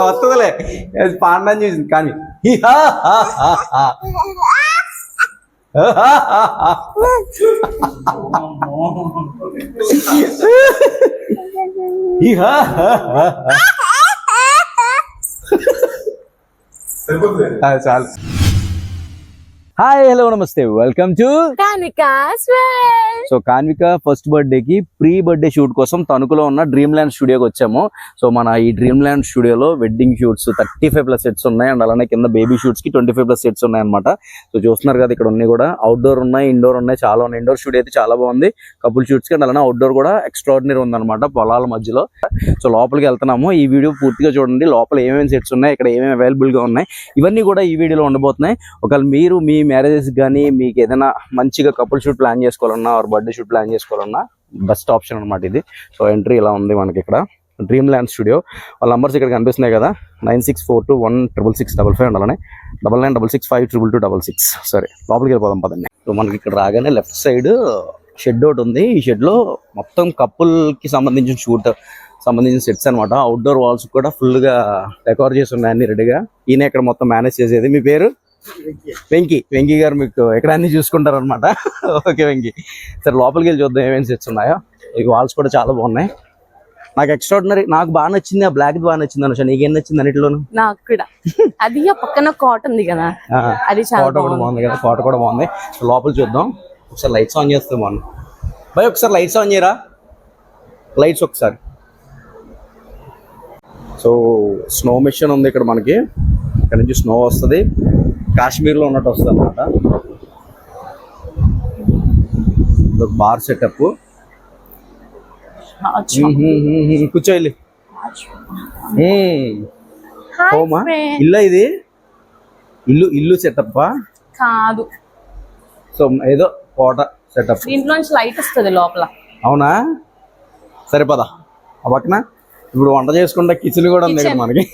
వస్తుందిలే పాండని చూసింది కానీ చాలు. Hi hello namaste welcome to సో కాన్విక ఫస్ట్ బర్త్డే కి ప్రీ బర్త్డే షూట్ కోసం తణుకులో ఉన్న డ్రీమ్ ల్యాండ్ స్టూడియోకి వచ్చాము. సో మన ఈ డ్రీమ్ ల్యాండ్ స్టూడియోలో వెడ్డింగ్ షూట్స్ 35+ సెట్స్ ఉన్నాయి అండ్ అలానే కింద బేబీ షూట్స్ కి 25+ సెట్స్ ఉన్నాయి అనమాట. సో చూస్తున్నారు కదా ఇక్కడ ఉన్నాయి కూడా అవుట్డోర్ ఉన్నాయి ఇండోర్ ఉన్నాయి చాలా ఉన్నాయి. ఇండోర్ స్టూడియో అయితే చాలా బాగుంది కపుల్ షూట్స్ కి అండ్ అలానే అవుట్డోర్ కూడా ఎక్స్ట్రాడినరీ ఉందన్నమాట పొలాల మధ్యలో. సో లోపలికి వెళ్తున్నాము. ఈ వీడియో పూర్తిగా చూడండి లోపల ఏమేమి సెట్స్ ఉన్నాయి ఇక్కడ ఏమేమి అవైలబుల్ గా ఉన్నాయి ఇవన్నీ కూడా ఈ వీడియోలో ఉండబోతున్నాయి. ఒకవేళ మీరు మీ మ్యారేజెస్ కానీ మీకు ఏదైనా మంచిగా కపుల్ షూట్ ప్లాన్ చేసుకోవాలన్నా ఆర్ బర్త్డే షూట్ ప్లాన్ చేసుకోవాలన్నా బెస్ట్ ఆప్షన్ అనమాట ఇది. సో ఎంట్రీ ఇలా ఉంది మనకి ఇక్కడ డ్రీమ్ ల్యాండ్ స్టూడియో. వాళ్ళ నంబర్స్ ఇక్కడ కనిపిస్తున్నాయి కదా 9642166555 అలానే 9966652266. సరే లోపలికి వెళ్ళిపోదాం పదండి. సో మనకి ఇక్కడ రాగానే లెఫ్ట్ సైడ్ షెడ్ ఒకటి ఉంది. ఈ షెడ్ లో మొత్తం కపుల్ కి సంబంధించిన షూట్ సంబంధించిన సెట్స్ అనమాట. అవుట్డోర్ వాల్స్ కూడా ఫుల్ గా డెకోర్ చేసి ఉన్నాయి అన్ని రెడీగా. ఈయన ఇక్కడ మొత్తం మేనేజ్ చేసేది. మీ పేరు? వెంకీ గారు మీకు ఎక్కడ అన్ని చూసుకుంటారు అనమాట. ఓకే వెంకీ. సరే లోపలికి వెళ్ళి చూద్దాం ఏమేమి సెట్స్ ఉన్నాయో. ఈ వాల్స్ కూడా చాలా బాగున్నాయి. నాకు ఎక్స్ట్రాడినరీ నాకు బాగా నచ్చింది ఆ బ్లాక్ బాగా నచ్చింది అనుష. నీకేం నచ్చింది అన్నిటిలోను? నాకు కూడా అది పక్కన కాట్ ఉంది కదా అది కాట్ కూడా బాగుంది కదా కాట్ కూడా బాగుంది. సో లోపల చూద్దాం. ఒకసారి లైట్స్ ఆన్ చేస్తాం మనం భయ్ ఒకసారి లైట్స్ ఆన్ చేయరా లైట్స్ ఒకసారి. సో స్నో మిషన్ ఉంది ఇక్కడ మనకి. ఇక్కడ నుంచి స్నో వస్తుంది కాశ్మీర్లో ఉన్నట్టు వస్తుంది అనమాట. బార్ సెటప్ కూర్చోవాలి. హోమా ఇల్లు ఇది ఇల్లు సెటప్ కాదు. సో ఏదో కోట సెటప్. దీంట్లో నుంచి లైట్ వస్తుంది లోపల. అవునా సరే పద ఆ పక్కన ఇప్పుడు వంట చేసుకుంటే కిచెన్ కూడా ఉంది ఇక్కడ మనకి.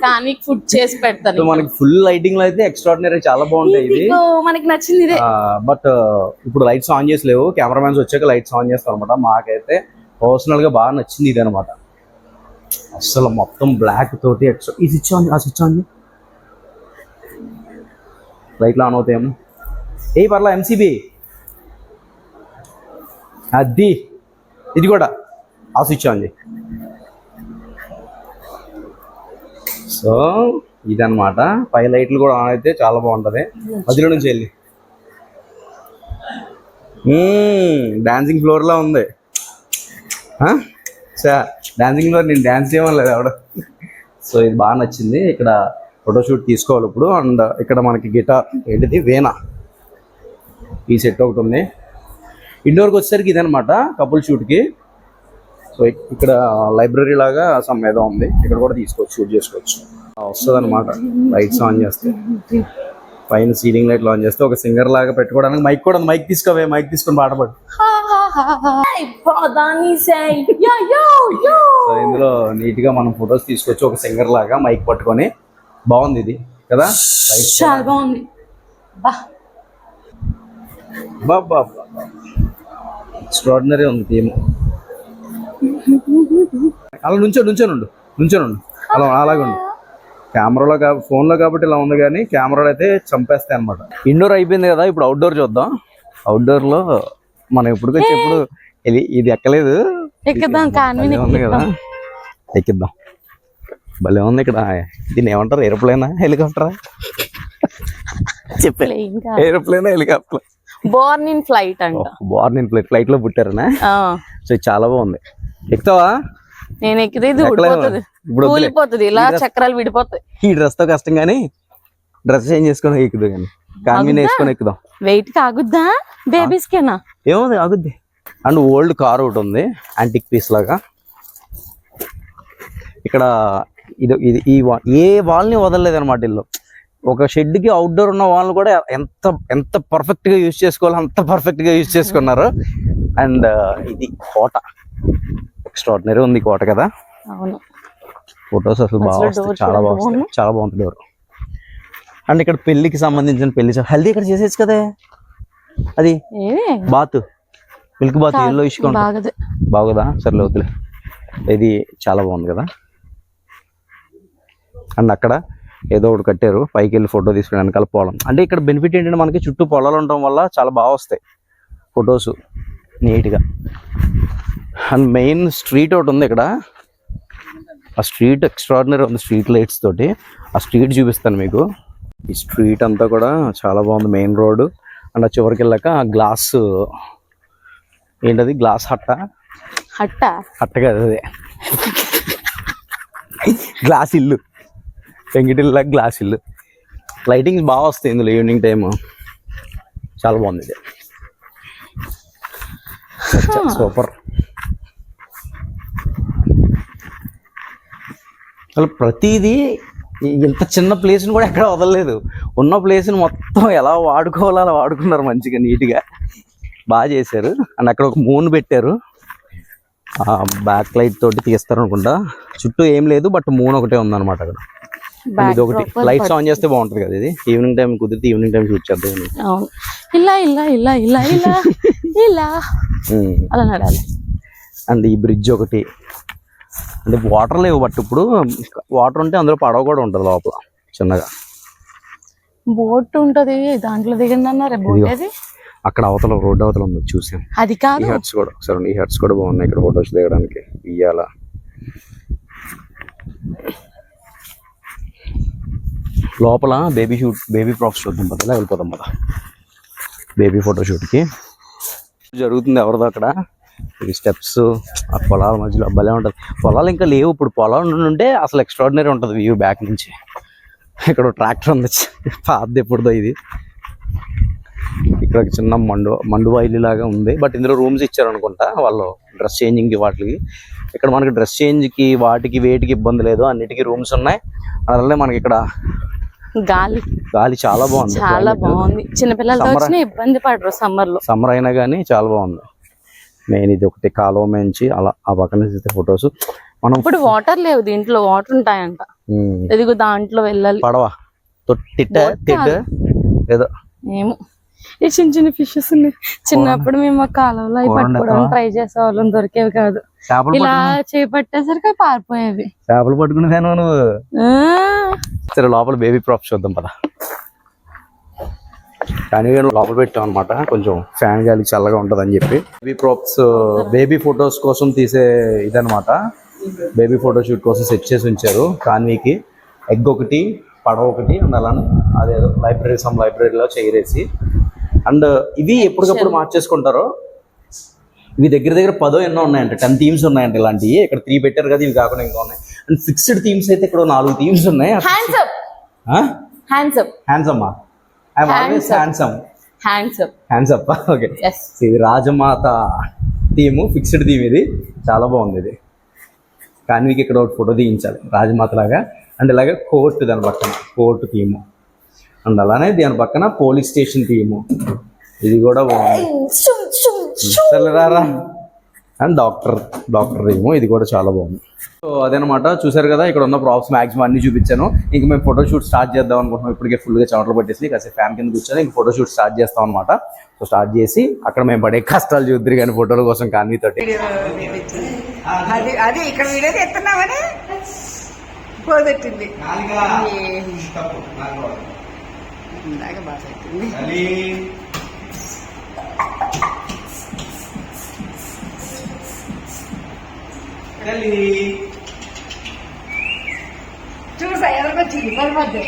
కానీ ఫుడ్ చేసి పెడతారు. మనకి ఫుల్ లైటింగ్ లో అయితే ఎక్స్ట్రాడినరీ చాలా బాగుంటాయి ఇది. మనకి నచ్చింది ఇదే. బట్ ఇప్పుడు లైట్స్ ఆన్ చేసలేవు కెమెరామెన్స్ వచ్చాక లైట్స్ ఆన్ చేస్తాం అనమాట. మాకైతే పర్సనల్ గా బాగా నచ్చింది ఇది అనమాట. అసలు మొత్తం బ్లాక్ తోటి ఈ స్విచ్ ఆన్ ఆ స్విచ్ ఆన్ లైట్లు ఆన్ అవుతాయేమో. ఏ పర్లా ఎంసీబీ అది ఇది కూడా ఆ స్విచ్ ఆన్ చేయి. సో ఇదనమాట పై లైట్లు కూడా ఆన్ అయితే చాలా బాగుంటది. మధ్యలో నుంచి వెళ్ళి డాన్సింగ్ ఫ్లోర్ లా ఉంది. డాన్సింగ్ ఫ్లోర్ నేను డాన్స్ చేయమలేదు ఆవిడ. సో ఇది బాగా నచ్చింది. ఇక్కడ ఫోటోషూట్ తీసుకోవాలి ఇప్పుడు. అండ్ ఇక్కడ మనకి గిటార్ ఏంటిది వేనా ఈ సెట్ ఒకటి ఉంది. ఇండోర్కి వచ్చేసరికి ఇదనమాట కపుల్ షూట్కి. సో ఇక్కడ లైబ్రరీ లాగా సమ్ ఏదో ఉంది ఇక్కడ కూడా తీసుకోవచ్చు షూట్ చేసుకోవచ్చు. వస్తుంది అనమాట లైట్స్ ఆన్ చేస్తే పైన సీలింగ్ లైట్లు ఆన్ చేస్తే ఒక సింగర్ లాగా పెట్టుకోవడానికి మైక్ కూడా ఉంది. మైక్ తీసుకోవే మైక్ తీసుకొని పాటపడు. సో ఇందులో నీట్ గా మనం ఫొటోస్ తీసుకోవచ్చు ఒక సింగర్ లాగా మైక్ పట్టుకొని. బాగుంది ఇది కదా చాలా బాగుంది. బాబా ఎక్స్ట్రాడినరీ ఉంది థీమ్. అలా నుంచోనుండు అలా అలాగే ఉండు. కెమెరాలో ఫోన్లో కాబట్టి ఇలా ఉంది కానీ కెమెరాలో అయితే చంపేస్తాయి అనమాట. ఇండోర్ అయిపోయింది కదా ఇప్పుడు అవుట్డోర్ చూద్దాం. అవుట్డోర్ లో మనం ఎప్పుడు ఇది ఎక్కలేదు ఉంది కదా ఎక్కిద్దాం. భలే ఉంది ఇక్కడ. దీన్ని ఏమంటారు ఏరోప్లేనా హెలికాప్టరా చెప్పే ఏరోప్లేనా హెలికాప్టర్? బోర్న్ ఇన్ ఫ్లైట్ అంట. బోర్న్ ఇన్ ఫ్లైట్ ఫ్లైట్ లో పుట్టారనా? సో చాలా బాగుంది. ఎక్కుతావా? నేను ఎక్కితే ఇది ఊడిపోతుంది ఇలా చక్రాలు విడిపోతాయి. ఈ డ్రెస్ తో కష్టం కానీ డ్రెస్ చేంజ్ చేసుకుని ఎక్కుదు కానీ కాన్వీన్ వేసుకొని ఎక్కుదాం. వెయిట్ కి ఆగుద్దా బేబీస్ కేనా? ఏముంది ఆగుద్ది. అండ్ ఓల్డ్ కార్ ఒకటి ఉంది యాంటిక్ పీస్ లాగా. ఇక్కడ ఇది ఈ ఏ వాల్ని వదలలేదు అనమాట. ఇల్లు ఒక షెడ్ కి అవుట్డోర్ ఉన్న వాళ్ళు కూడా ఎంత పర్ఫెక్ట్ గా యూజ్ చేసుకోవాలో అంత పర్ఫెక్ట్ గా యూజ్ చేసుకున్నారు. అండ్ ఇది కోట ఎక్స్ట్రాడినరీ ఉంది కోట కదా. ఫొటోస్ అసలు బాగా వస్తాయి చాలా బాగా వస్తాయి చాలా బాగుంది డోర్. అండ్ ఇక్కడ పెళ్లికి సంబంధించిన పెళ్లి హల్దీ ఇక్కడ చేసేచ్చు కదా. అది బాత్ మిల్క్ బాత్ ఎల్లో ఇష్యూగా బాగుదా? సర్లే వద్దులే. ఇది చాలా బాగుంది కదా. అండ్ అక్కడ ఏదో ఒకటి కట్టారు, పైకి వెళ్ళి ఫోటో తీసుకుని వెనకాల పొలం. అంటే ఇక్కడ బెనిఫిట్ ఏంటంటే మనకి చుట్టూ పొలాలు ఉండటం వల్ల చాలా బాగా వస్తాయి ఫొటోస్ నీట్గా. అండ్ మెయిన్ స్ట్రీట్ ఒకటి ఉంది ఇక్కడ. ఆ స్ట్రీట్ ఎక్స్ట్రాడినరీ ఉంది, స్ట్రీట్ లైట్స్ తోటి. ఆ స్ట్రీట్ చూపిస్తాను మీకు. ఈ స్ట్రీట్ అంతా కూడా చాలా బాగుంది, మెయిన్ రోడ్. అండ్ ఆ చివరికి వెళ్ళాక గ్లాస్, ఏంటది, గ్లాస్ హట్ట కాదు, అదే గ్లాస్ ఇల్లు, పెంకిటిల్లా గ్లాస్ ఇల్లు. లైటింగ్స్ బాగా వస్తాయి ఇందులో ఈవినింగ్ టైము. చాలా బాగుంది ఇది, సూపర్. అసలు ప్రతిదీ ఇంత చిన్న ప్లేస్ని కూడా ఎక్కడ వదలలేదు. ఉన్న ప్లేస్ని మొత్తం ఎలా వాడుకోవాలో అలా వాడుకున్నారు, మంచిగా నీట్గా బాగా చేశారు. అండ్ అక్కడ ఒక మూన్ పెట్టారు, బ్యాక్ లైట్ తోటి తీస్తారు అనుకుంటా. చుట్టూ ఏం లేదు, బట్ మూన్ ఒకటే ఉందన్నమాట అక్కడ. ఇది ఒకటి లైట్స్ ఆన్ చేస్తే బాగుంటుంది కదా. ఇది ఈవినింగ్ టైం కుదిరితే ఈవినింగ్ టైం షూట్ చేద్దాం. ఇలా ఇలా ఇలా ఇలా ఇలా ఇలా అలా నడాలి. అండ్ ఈ బ్రిడ్జ్ ఒకటి, అంటే వాటర్ లేవు, బట్ ఇప్పుడు వాటర్ ఉంటే అందులో పడవ కూడా ఉంటుంది లోపల చిన్నగా. బోట్ ఉంటది దాంట్లో దిగండి అన్నారు. బోట్ అది అక్కడ అవతల రోడ్డు అవతల ఉంది, చూసాం. అది కాదు, ఈ హట్స్ కూడా ఒకసారి, ఈ హట్స్ కూడా బాగున్నాయి ఇక్కడ ఫొటోస్ దిగడానికి. ఇయ్యాల లోపల బేబీ ప్రాప్స్ చూద్దాం పద, ఇలా వెళ్ళిపోతాం పద. బేబీ ఫోటోషూట్కి జరుగుతుంది ఎవరిదో అక్కడ. ఈ స్టెప్స్, ఆ పొలాల మధ్యలో భలే ఉంటుంది. పొలాలు ఇంకా లేవు ఇప్పుడు, పొలాలు ఉంటే అసలు ఎక్స్ట్రాడినరీ ఉంటుంది వ్యూ బ్యాక్ నుంచి. ఇక్కడ ట్రాక్టర్ ఉంది, పాతది ఎప్పుడుదో ఇది. ఇక్కడ చిన్న మండువా ఇల్లు లాగా ఉంది, బట్ ఇందులో రూమ్స్ ఇచ్చారు అనుకుంటా వాళ్ళు డ్రెస్ చేంజింగ్కి వాటికి. ఇక్కడ మనకి డ్రెస్ చేంజ్కి వాటికి వేటికి ఇబ్బంది లేదు, అన్నిటికీ రూమ్స్ ఉన్నాయి. అలానే మనకి ఇక్కడ గాలి చాలా బాగుంది, చాలా బాగుంది. చిన్నపిల్లలతో వచ్చినా ఇబ్బంది పడరు సమ్మర్ అయినా కానీ చాలా బాగుంది. మెయిన్ ఇది ఒకటి కాలువ మేంచి అలా ఆ పక్కన తీస్తే ఫొటోస్. మనం ఇప్పుడు వాటర్ లేవు దీంట్లో, వాటర్ ఉంటాయంట. ఎదుగు దాంట్లో వెళ్ళాలి. పడవ ఏదో ఏమో ఈ చిన్న చిన్న ఫిషెస్ ఉన్నాయి. చిన్నప్పుడు మేము ఆ కాలంలో అవి పట్టుకోవడం ట్రై చేసేవాళ్ళం, దొరికేవి కాదు. ఇలా చేపట్టేసరికి పారిపోయేవి. చేపలు పట్టుకునేదాను నువ్వు. సరే లోపల బేబీ ప్రాప్స్ చూద్దాం పద. కానీ లోపల పెట్టాం అనమాట, కొంచెం ఫ్యాన్ గాలి చల్లగా ఉంటుంది అని చెప్పి. బేబీ ప్రాప్స్ బేబీ ఫొటోస్ కోసం తీసే ఇదనమాట. బేబీ ఫోటో షూట్ కోసం సెట్ చేసి ఉంచారు. కాన్వీకి ఎగ్ ఒకటి, పడవ ఒకటి, అండ్ అలానే అదేదో లైబ్రరీలో చేయరేసి. అండ్ ఇవి ఎప్పటికప్పుడు మార్చేసుకుంటారు. ఇవి దగ్గర 10 ఎన్నో ఉన్నాయంట, 10 థీమ్స్ ఉన్నాయంట ఇలాంటివి. ఇక్కడ 3 పెట్టారు కదా, ఇవి కాకుండా ఇంకా ఉన్నాయి. అండ్ ఫిక్స్డ్ థీమ్స్ అయితే ఇక్కడ 4 థీమ్స్ ఉన్నాయి. ఓకే, ఇది రాజమాత థీమ్, ఫిక్స్డ్ థీమ్. ఇది చాలా బాగుంది. ఇది కాన్వీకి ఇక్కడ ఒకటి ఫోటో తీయించాలి రాజమాత లాగా. అండ్ ఇలాగే కోర్టు, దాని పక్కన కోర్టు థీము. అండ్ అలానే దాని పక్కన పోలీస్ స్టేషన్ థీము, ఇది కూడా బాగుంది. అండ్ డాక్టర్ థీము, ఇది కూడా చాలా బాగుంది. సో అదనమాట, చూసారు కదా ఇక్కడ ఉన్న ప్రాప్స్ మ్యాక్సిమం అన్ని చూపించాను. ఇంక మేము ఫోటో షూట్ స్టార్ట్ చేద్దాం అనుకుంటున్నాం. ఇప్పటికే ఫుల్గా చెమటలు పట్టేసి కాసేపు ఫ్యాన్ కింద కూర్చొని ఇంక ఫోటో షూట్ స్టార్ట్ చేస్తాం అనమాట. సో స్టార్ట్ చేసి అక్కడ మేము పడే కష్టాలు చూద్దరు కానీ ఫోటోల కోసం కాన్వీ తోటి. అది ఇక్కడ వీడియో ఎత్తున్నామని పోదెట్టింది. ఇందాక బాగా అవుతుంది. చూసా ఎదరికొచ్చింది పరిమద్దు.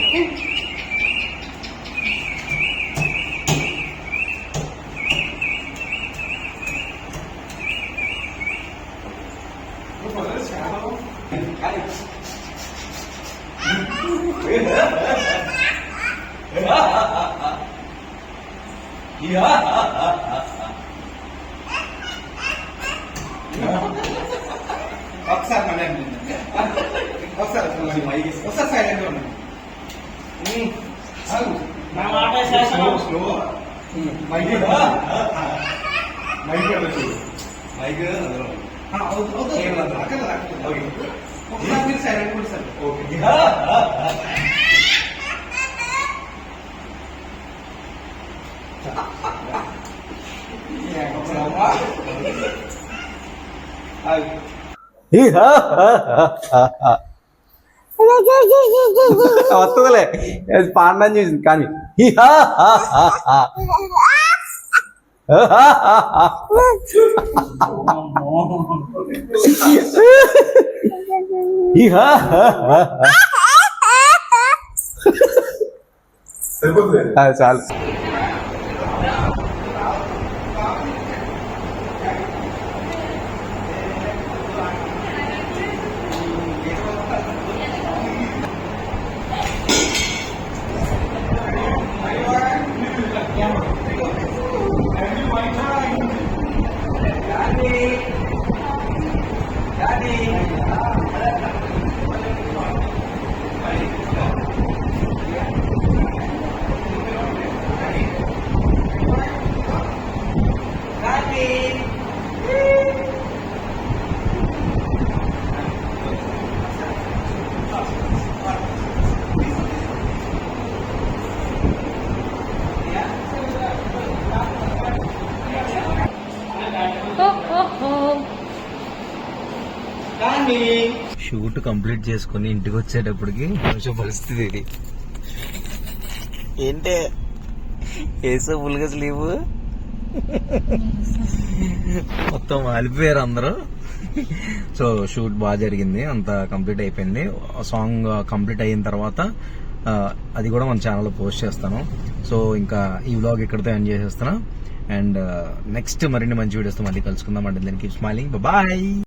వస్తుందిలే పాండం చూసింది కానీ చాలు. షూట్ కంప్లీట్ చేసుకుని ఇంటికి వచ్చేటప్పటికి కొంచెం పరిస్థితి ఇది ఏంటే వేసో ఫుల్గా స్లీవ్ మొత్తం వాలిపోయారు అందరూ. సో షూట్ బాగా జరిగింది, అంతా కంప్లీట్ అయిపోయింది. సాంగ్ కంప్లీట్ అయిన తర్వాత అది కూడా మన ఛానల్లో పోస్ట్ చేస్తాను. సో ఇంకా ఈ వ్లాగ్ ఇక్కడితో ఎండ్ చేసేస్తాను. అండ్ నెక్స్ట్ మరిన్ని మంచి వీడియోస్తో మళ్ళీ కలుసుకుందాం. అంటే దానికి కీప్ స్మైలింగ్, బాయ్.